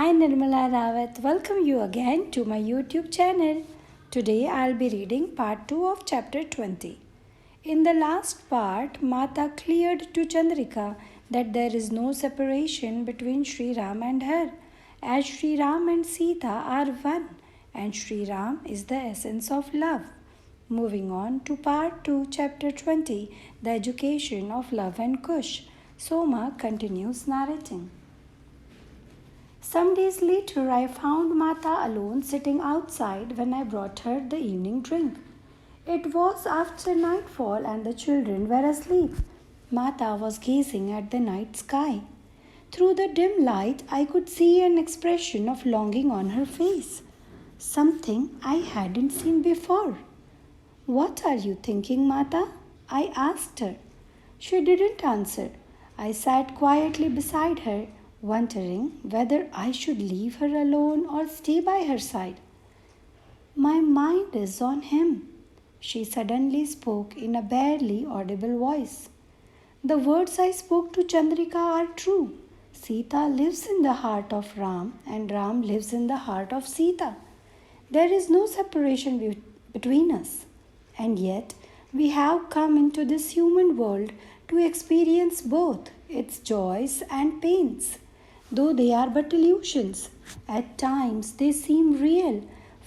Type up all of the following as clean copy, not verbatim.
I, Nirmala Rawat, welcome you again to my YouTube channel. Today I'll be reading part 2 of chapter 20. In the last part, Mata cleared to Chandrika that there is no separation between Sri Ram and her, as Sri Ram and Sita are one, and Sri Ram is the essence of love. Moving on to part 2, chapter 20, the education of Luv and Kush. Soma continues narrating. Some days later, I found Mata alone sitting outside when I brought her the evening drink. It was after nightfall and the children were asleep. Mata was gazing at the night sky. Through the dim light, I could see an expression of longing on her face, something I hadn't seen before. "What are you thinking, Mata?" I asked her. She didn't answer. I sat quietly beside her, wondering whether I should leave her alone or stay by her side. "My mind is on him," she suddenly spoke in a barely audible voice. "The words I spoke to Chandrika are true. Sita lives in the heart of Ram and Ram lives in the heart of Sita. There is no separation between us. And yet, we have come into this human world to experience both its joys and pains. Though they are but illusions, at times they seem real,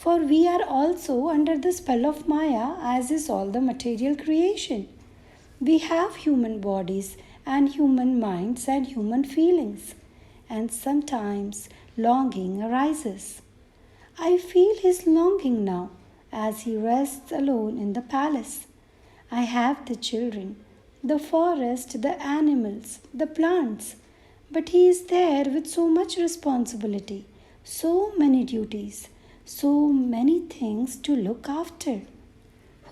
for we are also under the spell of Maya, as is all the material creation. We have human bodies and human minds and human feelings, and sometimes longing arises. I feel his longing now as he rests alone in the palace. I have the children, the forest, the animals, the plants, but he is there with so much responsibility, so many duties, so many things to look after.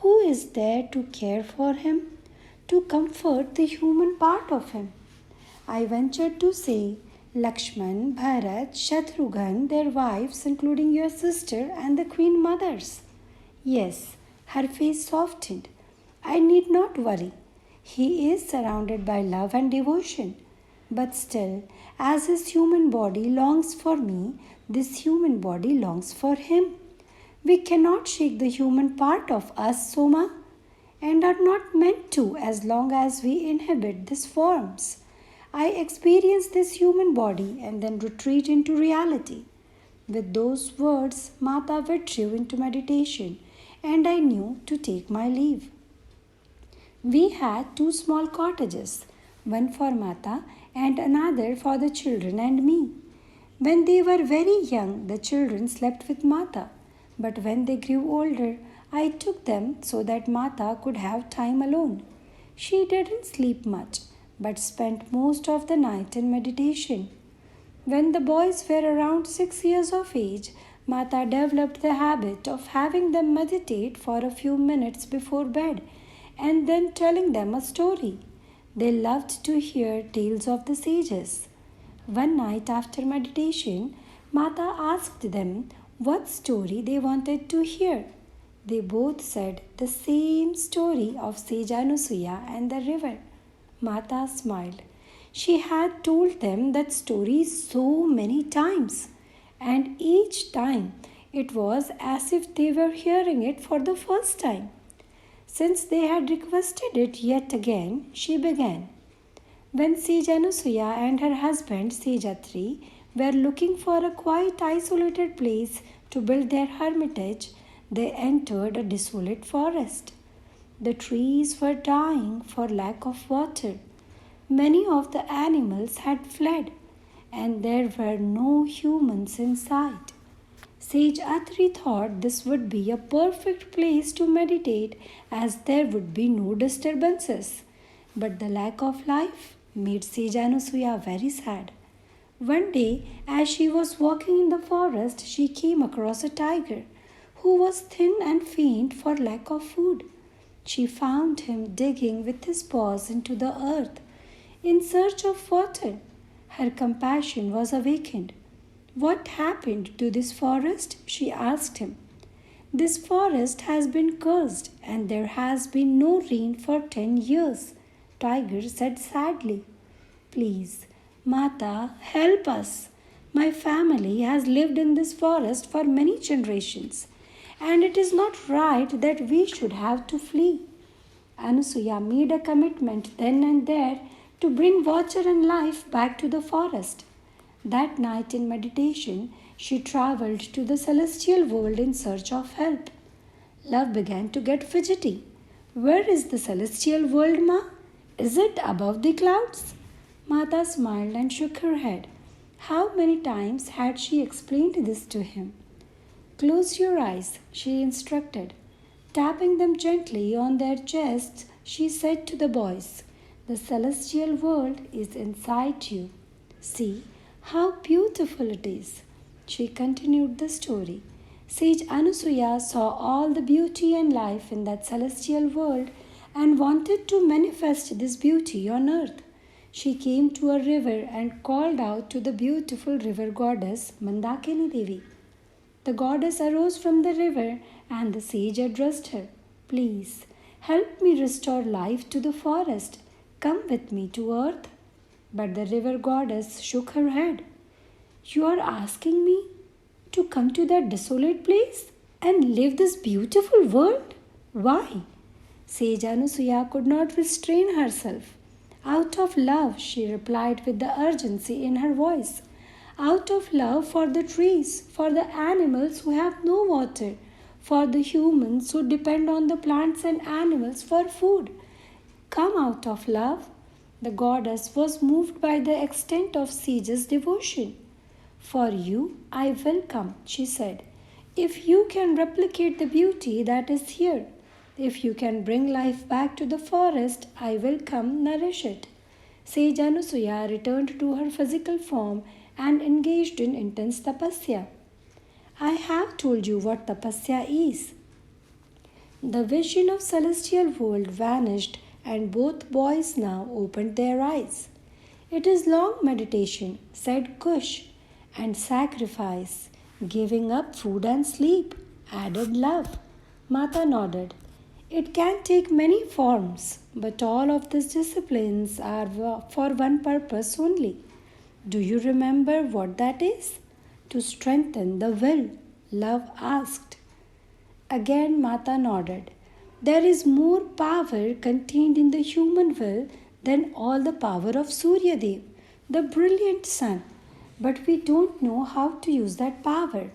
Who is there to care for him, to comfort the human part of him?" I ventured to say, "Lakshman, Bharat, Shatrughan, their wives, including your sister and the queen mothers." Yes, her face softened. "I need not worry. He is surrounded by love and devotion. But still, as his human body longs for me, this human body longs for him. We cannot shake the human part of us, Soma, and are not meant to as long as we inhabit these forms. I experience this human body and then retreat into reality." With those words, Mata withdrew into meditation, and I knew to take my leave. We had 2 small cottages, one for Mata and another for the children and me. When they were very young, the children slept with Mata, but when they grew older, I took them so that Mata could have time alone. She didn't sleep much, but spent most of the night in meditation. When the boys were around 6 years of age, Mata developed the habit of having them meditate for a few minutes before bed and then telling them a story. They loved to hear tales of the sages. One night after meditation, Mata asked them what story they wanted to hear. They both said the same story of sage Anasuya and the river. Mata smiled. She had told them that story so many times, and each time it was as if they were hearing it for the first time. Since they had requested it yet again, she began. When Sage Anasuya and her husband Sejatri were looking for a quiet, isolated place to build their hermitage, they entered a desolate forest. The trees were dying for lack of water. Many of the animals had fled, and there were no humans in sight. Sage Atri thought this would be a perfect place to meditate as there would be no disturbances. But the lack of life made Sage Anasuya very sad. One day, as she was walking in the forest, she came across a tiger who was thin and faint for lack of food. She found him digging with his paws into the earth in search of water. Her compassion was awakened. "What happened to this forest?" she asked him. "This forest has been cursed and there has been no rain for 10 years, Tiger said sadly. "Please, Mata, help us. My family has lived in this forest for many generations, and it is not right that we should have to flee. Anasuya made a commitment then and there to bring water and life back to the forest. That night in meditation, she traveled to the celestial world in search of help. Love began to get fidgety. Where is the celestial world, Ma? Is it above the clouds? Mata smiled and shook her head. How many times had she explained this to him? Close your eyes, she instructed. Tapping them gently on their chests, she said to the boys, the celestial world is inside you. See how beautiful it is. She continued the story. Sage Anasuya saw all the beauty and life in that celestial world and wanted to manifest this beauty on earth. She came to a river and called out to the beautiful river goddess Mandakini Devi. The goddess arose from the river and the sage addressed her. Please, help me restore life to the forest. Come with me to earth. But the river goddess shook her head. You are asking me to come to that desolate place and live this beautiful world? Why? Sage Anasuya could not restrain herself. Out of love, she replied with the urgency in her voice. Out of love for the trees, for the animals who have no water, for the humans who depend on the plants and animals for food. Come out of love. The goddess was moved by the extent of Sage's devotion. For you, I will come, she said. If you can replicate the beauty that is here, if you can bring life back to the forest, I will come nourish it. Sage Anasuya returned to her physical form and engaged in intense tapasya. I have told you what tapasya is. The vision of celestial world vanished and both boys now opened their eyes. It is long meditation, said Kush, and sacrifice, giving up food and sleep, added Love. Mata nodded. It can take many forms, but all of these disciplines are for one purpose only. Do you remember what that is? To strengthen the will, Love asked. Again Mata nodded. There is more power contained in the human will than all the power of Surya Dev, the brilliant sun. But we don't know how to use that power.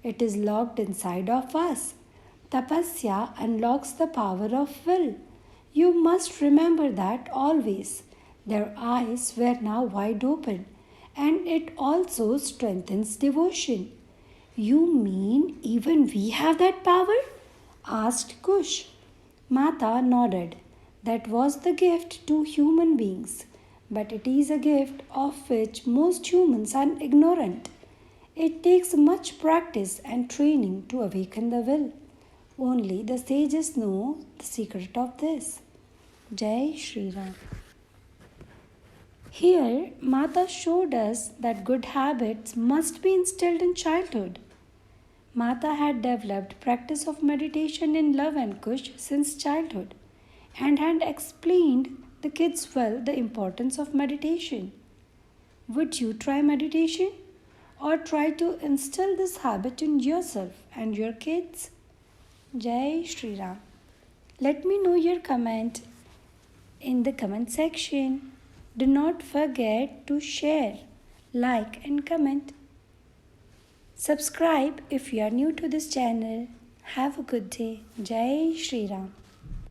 It is locked inside of us. Tapasya unlocks the power of will. You must remember that always. Their eyes were now wide open, and it also strengthens devotion. You mean even we have that power? Asked Kush. Mata nodded. That was the gift to human beings, but it is a gift of which most humans are ignorant. It takes much practice and training to awaken the will. Only the sages know the secret of this. Jai Shri Ram. Here, Mata showed us that good habits must be instilled in childhood. Mata had developed practice of meditation in Luv and Kush since childhood and had explained the kids well the importance of meditation. Would you try meditation or try to instill this habit in yourself and your kids? Jai Shri Ram. Let me know your comment in the comment section. Do not forget to share, like and comment. Subscribe if you are new to this channel. Have a good day. Jai Shri Ram.